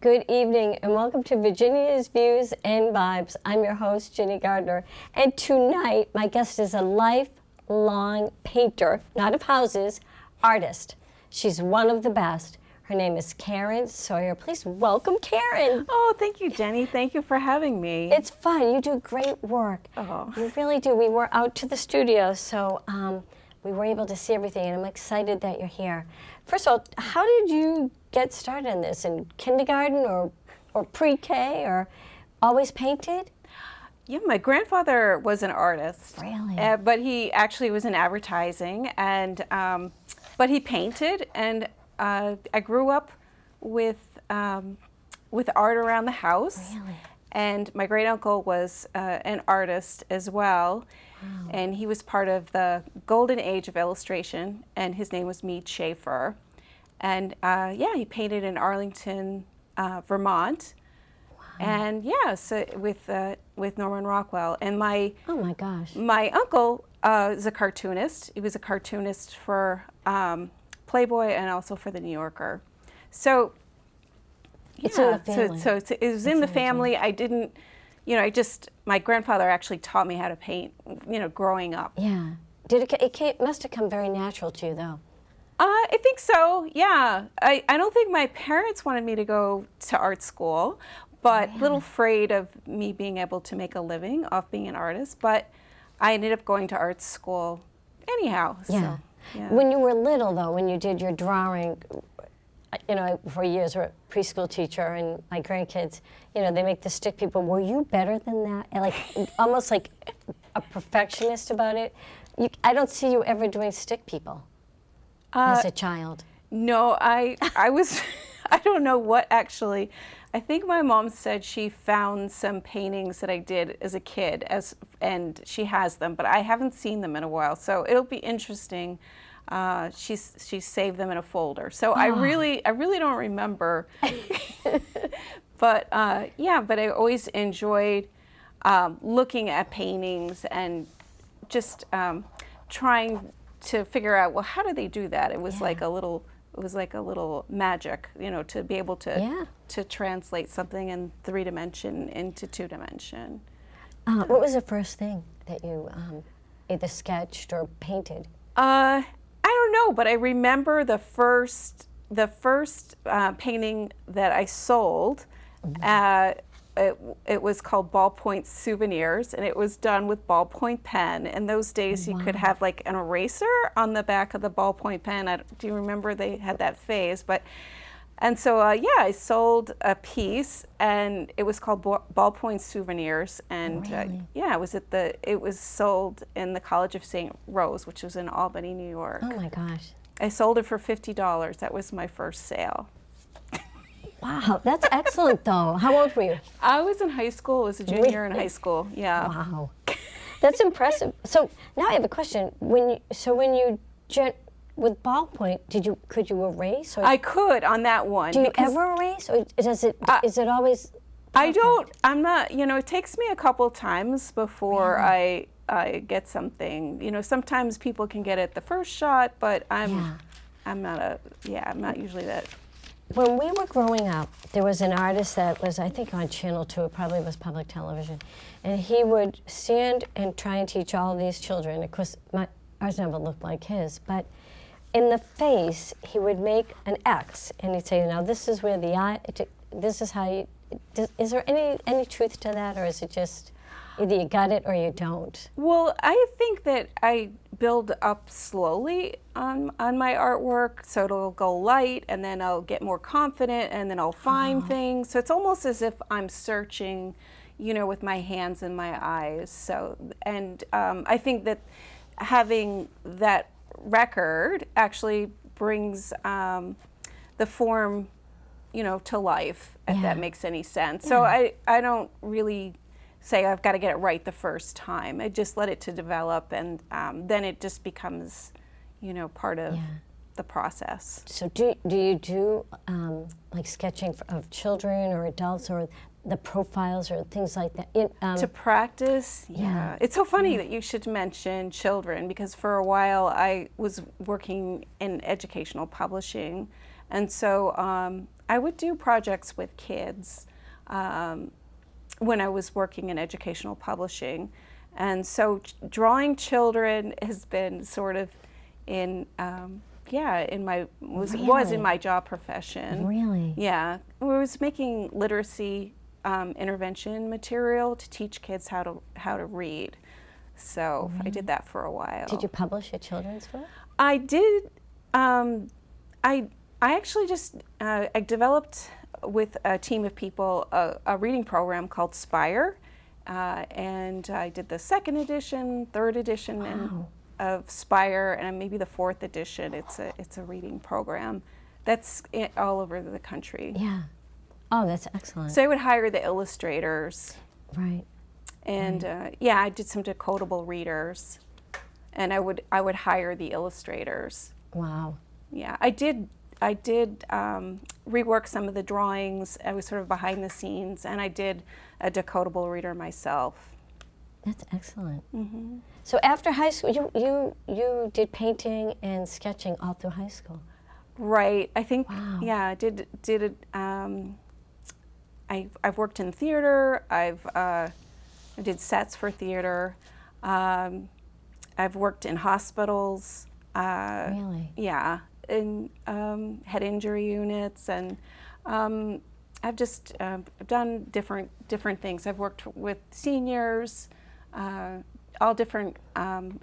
Good evening and welcome to Virginia's Views and Vibes. I'm your host, Ginny Gardner. And tonight, my guest is a lifelong painter, not of houses, artist. She's one of the best. Her name is Karen Sawyer. Please welcome Karen. Oh, thank you, Jenny. Thank you for having me. It's fun. You do great work. Oh. You really do. We were out to the studio, so we were able to see everything, and I'm excited that you're here. First of all, how did you get started in this? In kindergarten or pre-K or always painted? Yeah, my grandfather was an artist. Really? But he actually was in advertising, and but he painted, and I grew up with art around the house. Really? And my great uncle was an artist as well. Wow. And he was part of the golden age of illustration, and his name was Mead Schaefer. And yeah, he painted in Arlington, Vermont. Wow. And yeah, so with Norman Rockwell. And my Oh my gosh. my uncle is a cartoonist. He was a cartoonist for Playboy and also for the New Yorker. So It's in the family. So it was in the family. I didn't, my grandfather actually taught me how to paint, growing up. Yeah. It must have come very natural to you, though. I think so, yeah. I don't think my parents wanted me to go to art school, but a little afraid of me being able to make a living off being an artist. But I ended up going to art school anyhow. Yeah. So, yeah. When you were little, though, when you did your drawing, for years, I was a preschool teacher, and my grandkids, they make the stick people. Were you better than that? And almost like a perfectionist about it? I don't see you ever doing stick people as a child. No, I was, I don't know what actually. I think my mom said she found some paintings that I did as a kid, and she has them, but I haven't seen them in a while. So it'll be interesting. She saved them in a folder. So I really don't remember. But yeah, but I always enjoyed looking at paintings and just trying to figure out, well, how do they do that? It was like a little magic, to be able to translate something in 3-dimension into 2-dimension. What was the first thing that you either sketched or painted? I don't know, but I remember the first painting that I sold. It was called Ballpoint Souvenirs, and it was done with ballpoint pen. In those days, you could have like an eraser on the back of the ballpoint pen. Do you remember they had that phase? And so yeah, I sold a piece, and it was called Ballpoint Souvenirs, and yeah, it was sold in the College of St. Rose, which was in Albany, New York. Oh my gosh! I sold it for $50. That was my first sale. Wow, that's excellent, though. How old were you? I was in high school. I was a junior in high school. Yeah. Wow, that's impressive. So now I have a question. With ballpoint, could you erase? Or I could on that one. Do you ever erase, or is it always? Perfect? I'm not. It takes me a couple times before I get something. Sometimes people can get it the first shot, but I'm not usually that. When we were growing up, there was an artist that was, I think, on Channel 2, it probably was public television, and he would stand and try and teach all of these children. Of course, ours never looked like his, but in the face, he would make an X, and he'd say, now this is where the eye, this is how you, is there any truth to that, or is it just either you got it or you don't? Well, I think that I build up slowly on my artwork, so it'll go light, and then I'll get more confident, and then I'll find things. So it's almost as if I'm searching, with my hands and my eyes. So, and I think that having that record actually brings the form, to life, if that makes any sense. So I don't really say I've got to get it right the first time. I just let it to develop, and then it just becomes, part of the process. So do you do like sketching of children or adults, or the profiles or things like that? To practice, yeah. It's so funny that you should mention children, because for a while I was working in educational publishing, and so I would do projects with kids when I was working in educational publishing. And so drawing children has been sort of in was Really? in my job profession. Really? Yeah, I was making literacy intervention material to teach kids how to read. So I did that for a while. Did you publish a children's book? I did. I actually just I developed with a team of people a reading program called Spire, and I did the second edition, third edition, Wow. of Spire, and maybe the fourth edition. It's a reading program that's all over the country. Yeah. Oh, that's excellent. So I would hire the illustrators, Right. and I did some decodable readers, and I would hire the illustrators. Wow. Yeah, I did rework some of the drawings. I was sort of behind the scenes, and I did a decodable reader myself. That's excellent. Mm-hmm. So after high school, you did painting and sketching all through high school. Right. I think. Wow. Yeah. I did it. I've worked in theater. I did sets for theater. I've worked in hospitals. Really? Yeah, in head injury units, and I've just done different things. I've worked with seniors, all different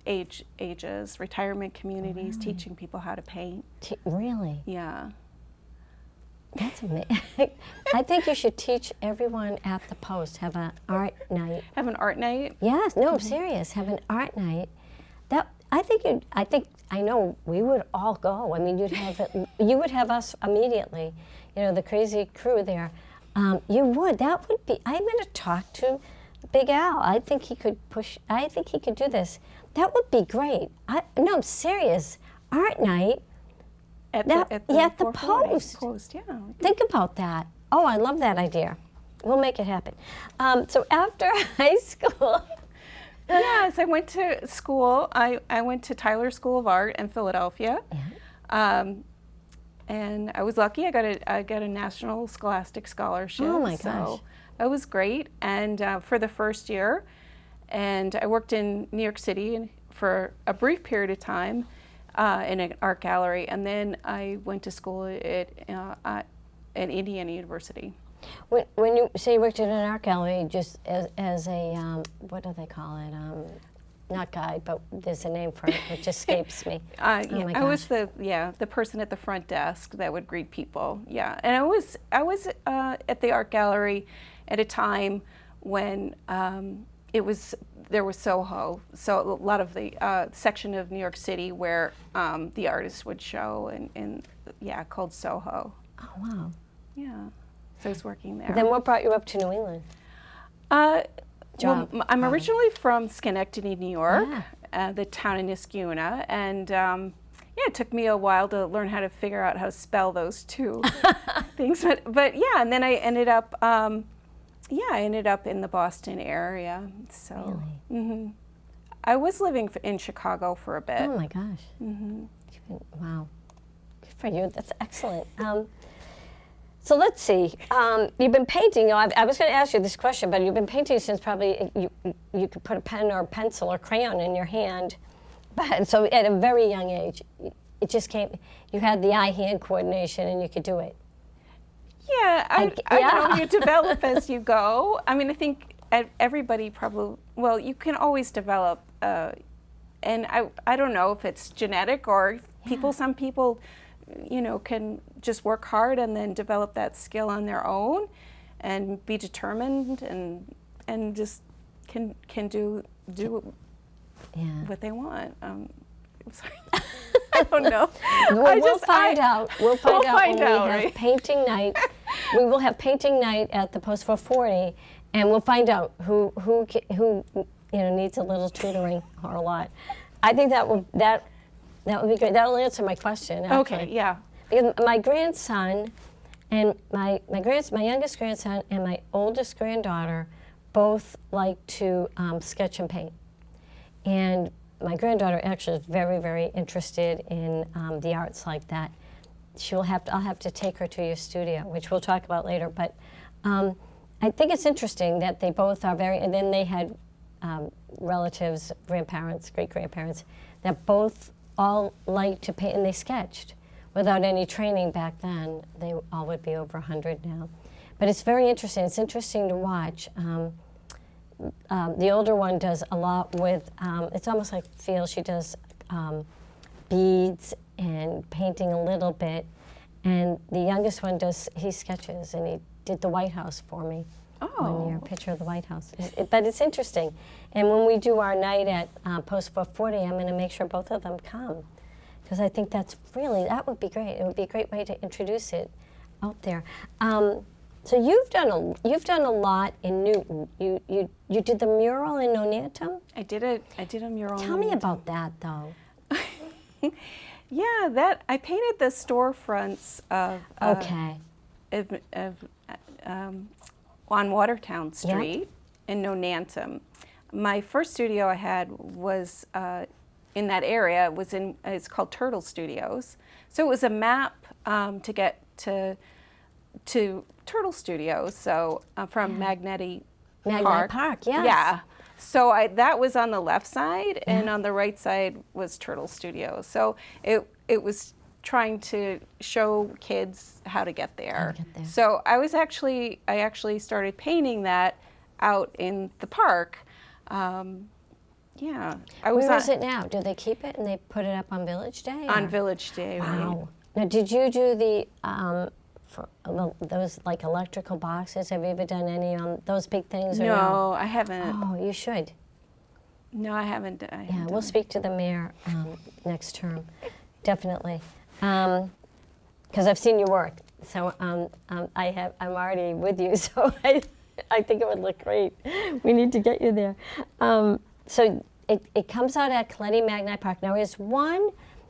ages, retirement communities, teaching people how to paint. Really? Yeah. That's amazing. I think you should teach everyone at the Post, have an art night. Have an art night. Yes, no, I'm serious. Have an art night. I know we would all go. I mean, you would have us immediately. You know, the crazy crew there. You would. That would be. I'm going to talk to Big Al. I think he could do this. That would be great. No, I'm serious. Art night. At the 440 Post. Yeah. Think about that. Oh, I love that idea. We'll make it happen. So after high school. Yes, I went to school. I went to Tyler School of Art in Philadelphia, and I was lucky. I got a National Scholastic Scholarship. Oh my gosh! So that was great. And for the first year, and I worked in New York City for a brief period of time in an art gallery, and then I went to school at Indiana University. When you say you worked at an art gallery, just as a what do they call it? Not guide, but there's a name for it. It just escapes me. I was gosh. the person at the front desk that would greet people. Yeah, and I was at the art gallery at a time when there was Soho, so a lot of the section of New York City where the artists would show, and called Soho. Oh wow! Yeah. So I was working there. Then what brought you up to New England? Well, I'm Job. originally from Schenectady, New York, Yeah. the town of Niskuna, and it took me a while to learn how to figure out how to spell those two things. But yeah, and then I ended up, in the Boston area. So, Really? I was living in Chicago for a bit. Oh my gosh! Wow, good for you. That's excellent. So let's see. You've been painting. I was going to ask you this question, but you've been painting since probably you could put a pen or a pencil or crayon in your hand. But so at a very young age, it just came. You had the eye-hand coordination, and you could do it. Yeah, I know you develop as you go. I mean, I think everybody probably. Well, you can always develop, and I don't know if it's genetic or some people. Can just work hard and then develop that skill on their own, and be determined and just can do what they want. I'm sorry. I don't know. We'll find out. We'll find out when we have right? painting night. We will have painting night at the Post 440, and we'll find out who needs a little tutoring or a lot. I think that would be great. That'll answer my question. Actually. Okay. Yeah. Because my grandson and my youngest grandson and my oldest granddaughter both like to sketch and paint. And my granddaughter actually is very, very interested in the arts like that. I'll have to take her to your studio, which we'll talk about later. But I think it's interesting that they both are very, and then they had relatives, grandparents, great-grandparents, that both all liked to paint, and they sketched. Without any training back then, they all would be over 100 now. But it's very interesting. It's interesting to watch. The older one does a lot with, it's almost like she does beads and painting a little bit. And the youngest one he sketches, and he did the White House for me. One year, picture of the White House. But it's interesting. And when we do our night at Post 440, I'm going to make sure both of them come. Because I think that would be great. It would be a great way to introduce it out there. So you've done a lot in Newton. You did the mural in Nonantum? I did a mural. Tell me about that, though. Yeah, I painted the storefronts of on Watertown Street in Nonantum. My first studio I had was in that area. It's called Turtle Studios. So it was a map to get to Turtle Studios. So from Magnetti Park, yes. Yeah. So that was on the left side, and on the right side was Turtle Studios. So it was trying to show kids how to get there. So I actually started painting that out in the park. Where is it now? Do they keep it and they put it up on Village Day? On Village Day. Wow. Now, did you do those like electrical boxes? Have you ever done any on those big things? No, I haven't. Oh, you should. No, I haven't. We'll speak to the mayor next term, definitely, because I've seen your work. So I'm already with you. So I think it would look great. We need to get you there. So it comes out at Coletti Magni Park. Now,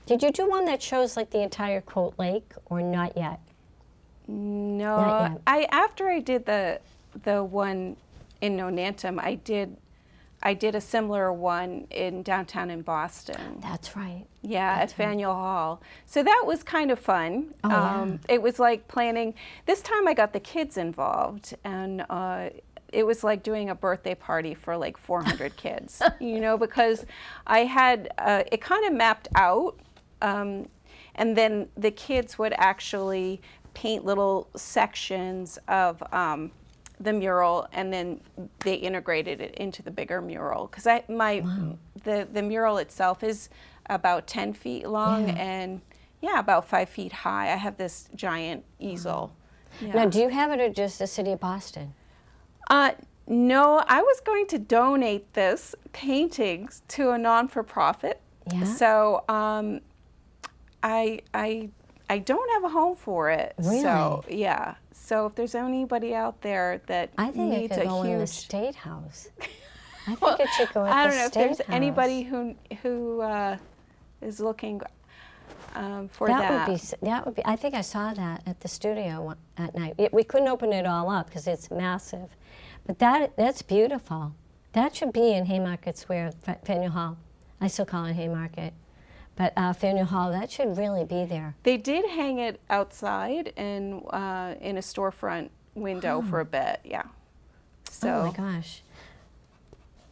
did you do one that shows like the entire Colt Lake, or not yet? No, not yet. After I did the one in Nonantum, I did a similar one in downtown in Boston. That's right. Yeah, at Faneuil Hall. So that was kind of fun. It was like planning. This time I got the kids involved, and it was like doing a birthday party for like 400 kids, because I had, it kind of mapped out, and then the kids would actually paint little sections of the mural, and then they integrated it into the bigger mural. Because the mural itself is about 10 feet long and about 5 feet high. I have this giant easel. Yeah. Now, do you have it or just the city of Boston? No, I was going to donate this paintings to a non-for-profit. Yeah. So I don't have a home for it. Really? So yeah. So if there's anybody out there that I think needs it could a go huge, in the State House. I think it should go in the State House. I don't know if there's anybody who is looking for that. That would be. I think I saw that at the studio at night. We couldn't open it all up because it's massive, but that's beautiful. That should be in Haymarket Square, Faneuil Hall. I still call it Haymarket, but Faneuil Hall. That should really be there. They did hang it outside and in a storefront window for a bit. Yeah. So. Oh my gosh.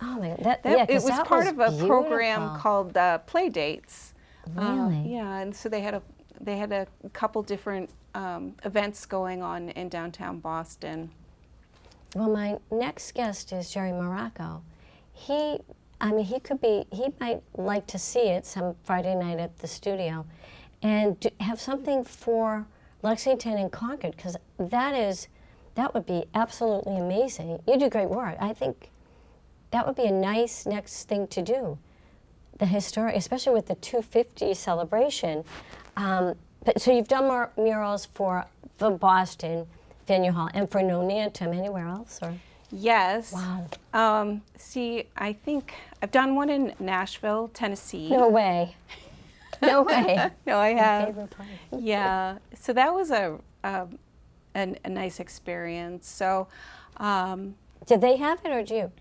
Oh my God. It was part of a beautiful program called Play Dates. Really? Yeah, and so they had a couple different events going on in downtown Boston. Well, my next guest is Jerry Morocco. He might like to see it some Friday night at the studio, and have something for Lexington and Concord, because that would be absolutely amazing. You do great work. I think that would be a nice next thing to do. The historic, especially with the 250 celebration. So you've done more murals for Boston, Faneuil Hall, and for Nonantum. Anywhere else, or? Yes. Wow. See, I think I've done one in Nashville, Tennessee. No way. No way. No, I have. Favorite place. Yeah. So that was a nice experience. So. Did they have it or did you?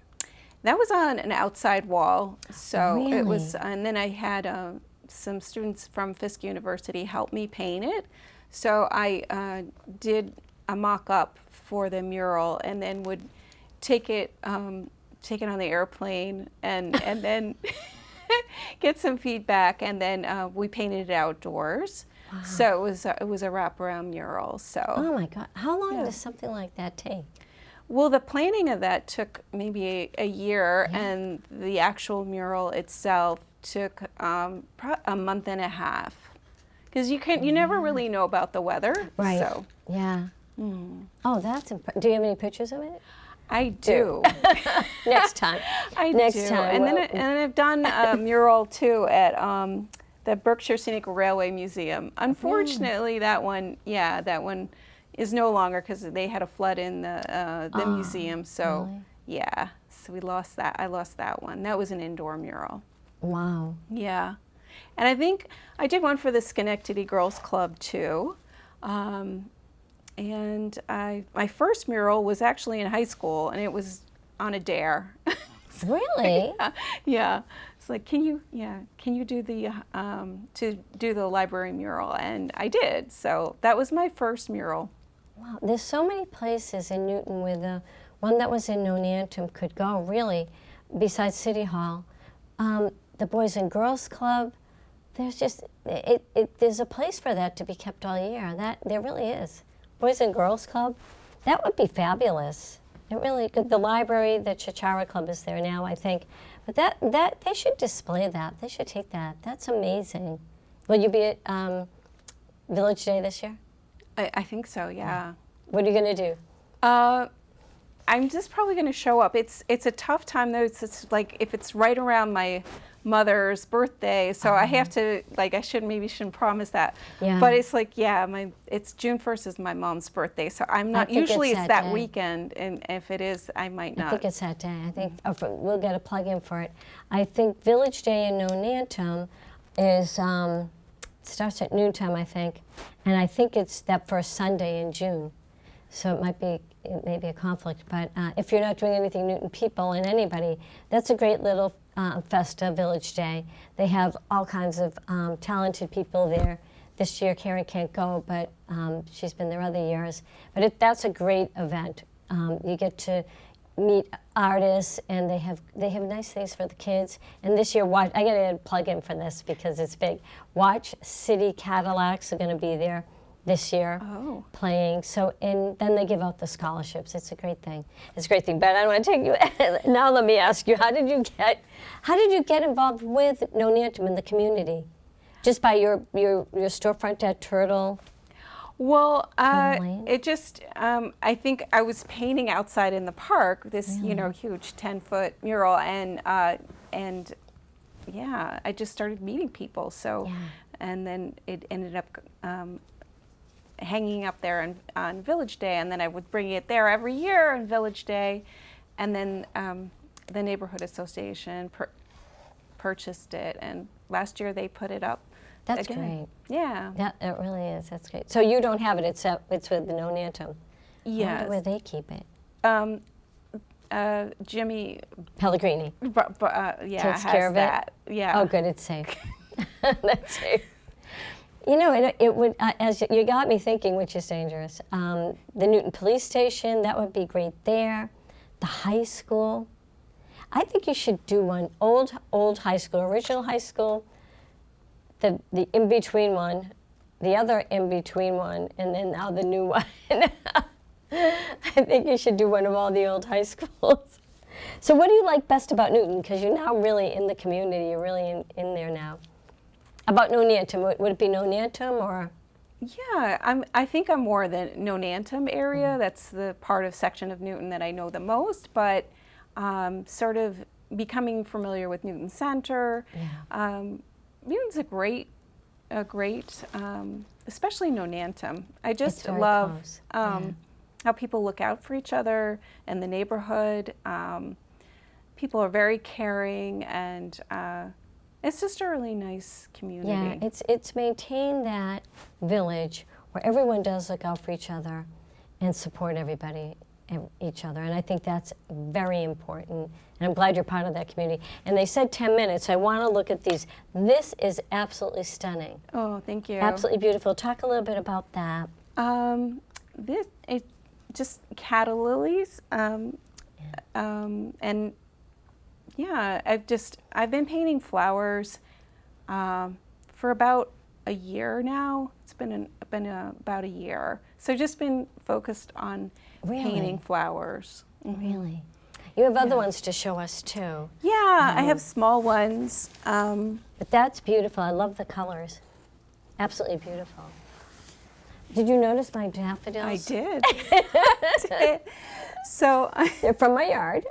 That was on an outside wall. So Really? it was, and then I had some students from Fisk University help me paint it. So I did a mock-up for the mural, and then would take it on the airplane, and then get some feedback, and then we painted it outdoors. Wow. So it was a wraparound mural. So oh my God, how long does something like that take? well, the planning of that took maybe a year, and the actual mural itself took a month and a half, because you never really know about the weather. Right. So yeah. Oh, that's do you have any pictures of it? I do. Next time. Next time. And then I've done a mural too at the Berkshire Scenic Railway Museum. Unfortunately, that one is no longer, because they had a flood in the museum. So really? yeah, so we lost that. I lost that one. That was an indoor mural. Wow. Yeah, and I think I did one for the Schenectady Girls Club too. And my first mural was actually in high school, and it was on a dare. Really? Yeah. It's like, can you do the library mural? And I did. So that was my first mural. Wow. There's so many places in Newton where the one that was in Nonantum could go, really, besides City Hall. The Boys and Girls Club, there's just, there's a place for that to be kept all year. There really is. Boys and Girls Club, that would be fabulous. It really could. The library, the Chichara Club is there now, I think. But that they should display that. They should take that. That's amazing. Will you be at Village Day this year? I think so, yeah. What are you going to do? I'm just probably going to show up. It's a tough time, though. It's like if it's right around my mother's birthday, so I have to, like, maybe shouldn't promise that. Yeah. But it's like, it's June 1st is my mom's birthday, so I'm not, usually it's that day. Weekend, and if it is, I might not. I think it's that day. I think we'll get a plug-in for it. I think Village Day in Nonantum is, starts at noontime, I think, and I think it's that first Sunday in June. So it may be a conflict, but if you're not doing anything, Newton people and anybody, that's a great little festa, Village Day. They have all kinds of talented people there. This year Karen can't go, but she's been there other years. But that's a great event. You get to meet artists, and they have nice things for the kids. And this year, I got to plug in for this because it's big. Watch City Cadillacs are going to be there this year playing. So, and then they give out the scholarships. It's a great thing. It's a great thing. But I don't want to take you. Now let me ask you, how did you get involved with Nonantum in the community? Just by your storefront at Turtle? Well, it just, I think I was painting outside in the park, this, huge 10-foot mural, and I just started meeting people. So, and then it ended up hanging up there on Village Day, and then I would bring it there every year on Village Day, and then the neighborhood association purchased it, and last year they put it up. That's again. great. Yeah. It really is. That's great. So you don't have it. It's with the Nonantum. Yes. I wonder where they keep it. Jimmy Pellegrini takes care of that. it. Yeah. Oh, good. It's safe. That's safe. It would, as you got me thinking, which is dangerous. The Newton Police Station, that would be great there. The high school. I think you should do one. Old high school, original high school. The in-between one, the other in-between one, and then now the new one. I think you should do one of all the old high schools. So what do you like best about Newton? Because you're now really in the community. You're really in there now. About Nonantum, would it be Nonantum or? Yeah, I think I'm more the Nonantum area. That's the part of section of Newton that I know the most, but sort of becoming familiar with Newton Center. Yeah. Newton's a great, especially Nonantum. I just very love close. how people look out for each other and the neighborhood. People are very caring, and it's just a really nice community. Yeah, it's maintained that village where everyone does look out for each other and support everybody. each other. And I think that's very important. And I'm glad you're part of that community. And they said 10 minutes. I want to look at these. This is absolutely stunning. Oh, thank you. Absolutely beautiful. Talk a little bit about that. This is just calla lilies. And yeah, I've been painting flowers for about a year now. It's been about a year. So just been focused on painting flowers. Really? You have other ones to show us too. Yeah, I have small ones. But that's beautiful. I love the colors. Absolutely beautiful. Did you notice my daffodils? I did. So They're from my yard.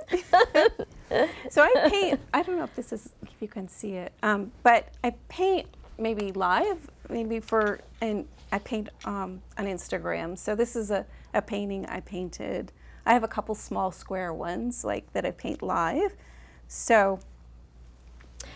So I paint, I don't know if you can see it, but I paint maybe live, and I paint on Instagram. So this is a painting I painted. I have a couple small square ones that I paint live. So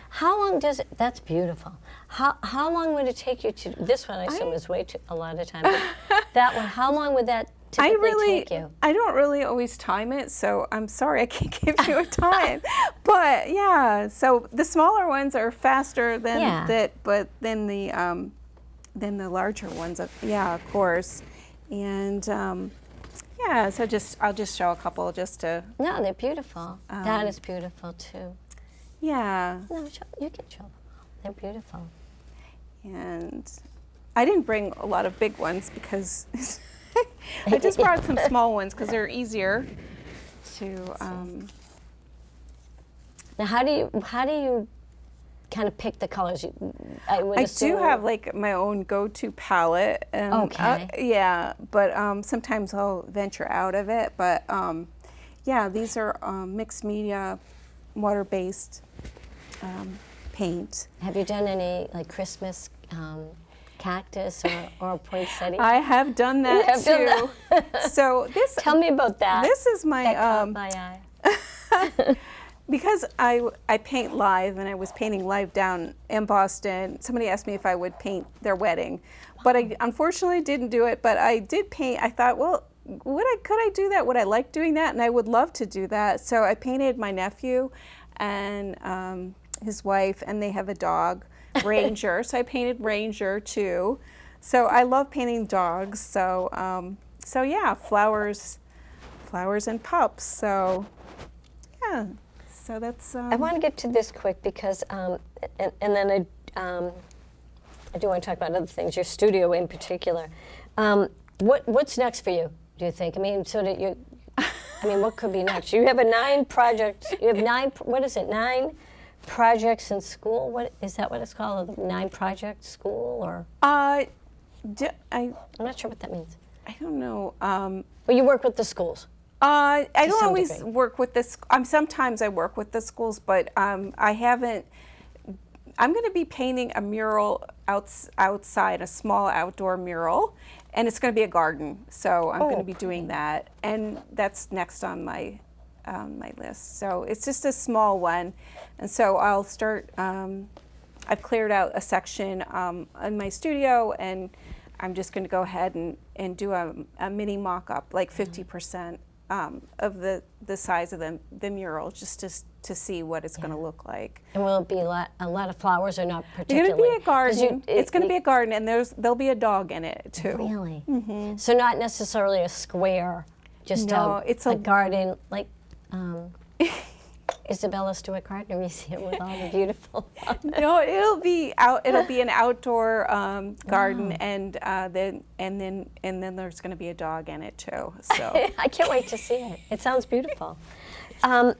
How long does it, that's beautiful. How long would it take you to, this one I assume is way too, a lot of time. But that one, how long would that typically take you? I don't really always time it, so I'm sorry I can't give you a time. But yeah, so the smaller ones are faster than that, but then the larger ones, yeah, of course. And yeah, so I'll just show a couple just to. No, they're beautiful. That is beautiful too. Yeah. No, you can show them all. They're beautiful. And I didn't bring a lot of big ones because I just brought some small ones because they're easier to. Now, how do you kind of pick the colors? I do have my own go-to palette. And, okay. Yeah, but sometimes I'll venture out of it. But yeah, these are mixed media, water-based paint. Have you done any Christmas cactus or poinsettia? I have done that too. So this. Tell me about that. This is my. That caught my eye. Because I paint live, and I was painting live down in Boston. Somebody asked me if I would paint their wedding, but I unfortunately didn't do it. But I did paint. I thought, well, could I do that? Would I like doing that? And I would love to do that. So I painted my nephew and his wife, and they have a dog, Ranger. So I painted Ranger too. So I love painting dogs. So so yeah, flowers and pups. So yeah. So that's. I want to get to this quick because, and then I do want to talk about other things. Your studio in particular. What's next for you? Do you think? I mean, so that you. I mean, what could be next? You have a 9 project. You have 9. What is it? 9 projects in school. What is that? What it's called? 9 project school or? I'm not sure what that means. I don't know. Well, you work with the schools. I don't always work with this. Sometimes I work with the schools, but I haven't. I'm going to be painting a mural outside, a small outdoor mural, and it's going to be a garden. So I'm going to be doing that, and that's next on my my list. So it's just a small one, and so I'll start. I've cleared out a section in my studio, and I'm just going to go ahead and do a mini mock-up, 50%. Of the size of the mural, just to see what it's going to look like. And will it be a lot of flowers or not particularly? It's going to be a garden. It's going to be a garden, and there'll be a dog in it too. Really? Mm-hmm. So not necessarily a square, just it's a garden like Isabella Stewart Gardner Museum with all the beautiful. No, it'll be an outdoor garden, and then there's going to be a dog in it too. So I can't wait to see it. It sounds beautiful. I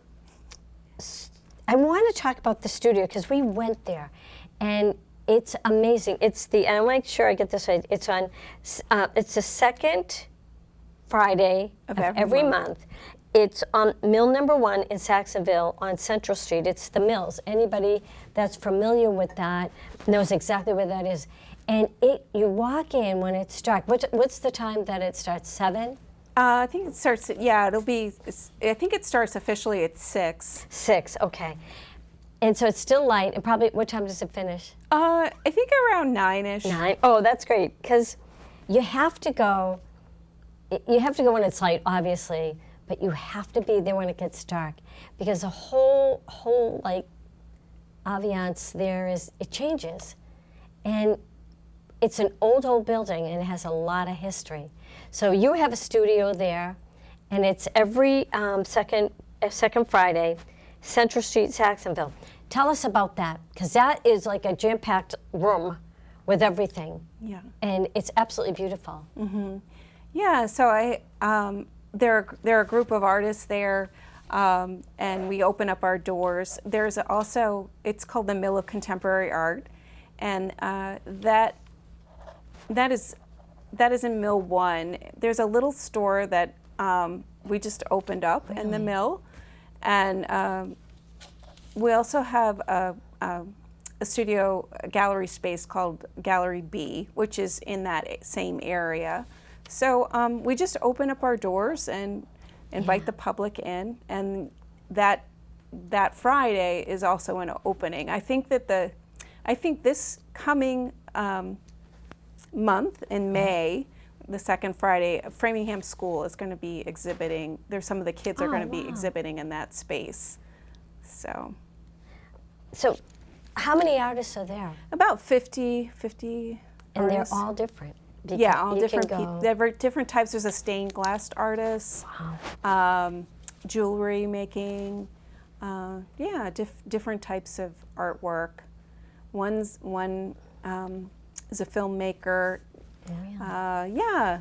want to talk about the studio because we went there, and it's amazing. And I want to make sure I get this right. It's on. It's the second Friday of every month. It's on Mill Number 1 in Saxonville on Central Street. It's the Mills. Anybody that's familiar with that knows exactly where that is. And you walk in when it starts. What's the time that it starts? 7? I think it starts. Yeah, I think it starts officially at 6. 6. Okay. And so it's still light. And probably what time does it finish? I think around 9ish. 9. Oh, that's great because you have to go. You have to go when it's light, obviously. but you have to be there when it gets dark because the whole like ambiance there it changes. And it's an old building and it has a lot of history. So you have a studio there, and it's every second Friday, Central Street, Saxonville. Tell us about that, because that is like a jam-packed room with everything. Yeah. And it's absolutely beautiful. Yeah, so there are a group of artists there, and we open up our doors. There's also, it's called the Mill of Contemporary Art, and that is in Mill 1. There's a little store that we just opened up in the Mill, and we also have a studio gallery space called Gallery B, which is in that same area. So we just open up our doors and invite the public in, and that Friday is also an opening. I think this coming month in May, the second Friday, Framingham School is going to be exhibiting. There's some of the kids are going to be exhibiting in that space. So how many artists are there? about 50 And they're artists. all different. Yeah, all different go. different types. There's a stained glass artist, jewelry making, different types of artwork. One is a filmmaker. Really? Yeah.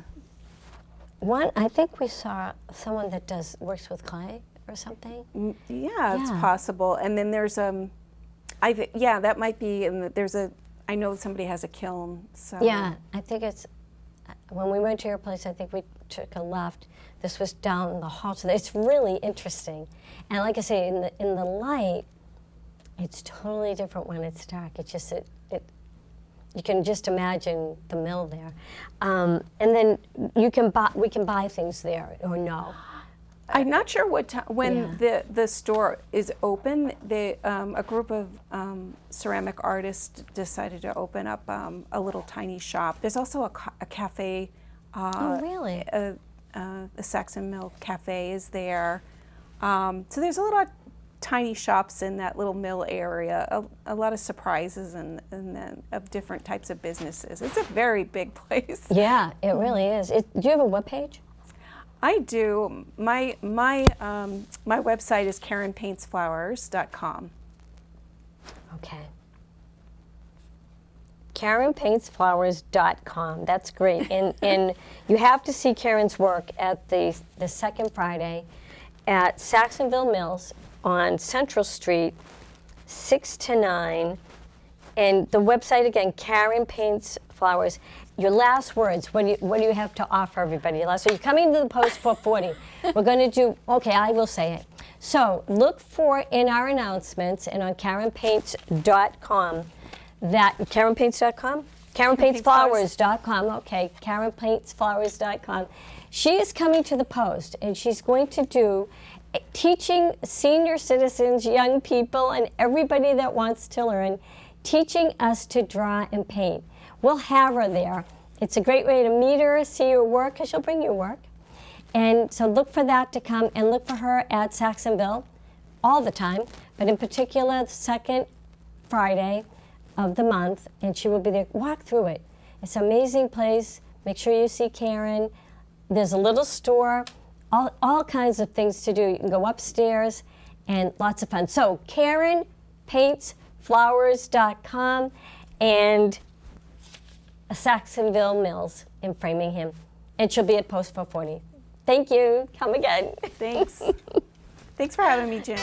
One, I think we saw someone that works with clay or something. Yeah, it's Yeah. possible. And then there's that might be. And I know somebody has a kiln. So Yeah, I think it's, when we went to your place, I think we took a left. This was down the hall. So it's really interesting. And like I say, in the light, it's totally different when it's dark. It's just, you can just imagine the mill there. And then we can buy things there, or no? I'm not sure what time, when the store is open. A group of ceramic artists decided to open up a little tiny shop. There's also a cafe. Oh, really? The Saxon Mill Cafe is there. So there's a lot of tiny shops in that little mill area. A lot of surprises and of different types of businesses. It's a very big place. Yeah, it really is. Do you have a webpage? I do. My website is KarenPaintsFlowers.com. Okay. KarenPaintsFlowers.com. That's great. And you have to see Karen's work at the second Friday at Saxonville Mills on Central Street, 6 to 9. And the website again, Karen Paints Flowers. Your last words, what do you have to offer everybody? So you're coming to the Post 440. We're going to do, okay, I will say it. So look for in our announcements and on KarenPaints.com, KarenPaints.com? KarenPaintsFlowers.com, okay, KarenPaintsFlowers.com. She is coming to the Post, and she's going to do teaching senior citizens, young people, and everybody that wants to learn, teaching us to draw and paint. We'll have her there. It's a great way to meet her, see her work, because she'll bring you work. And so look for that to come, and look for her at Saxonville all the time, but in particular the second Friday of the month, and she will be there. Walk through it. It's an amazing place. Make sure you see Karen. There's a little store, all kinds of things to do. You can go upstairs, and lots of fun. So KarenPaintsFlowers.com and Saxonville Mills in Framingham. And she'll be at Post 440. Thank you. Come again. Thanks. Thanks for having me, Jen.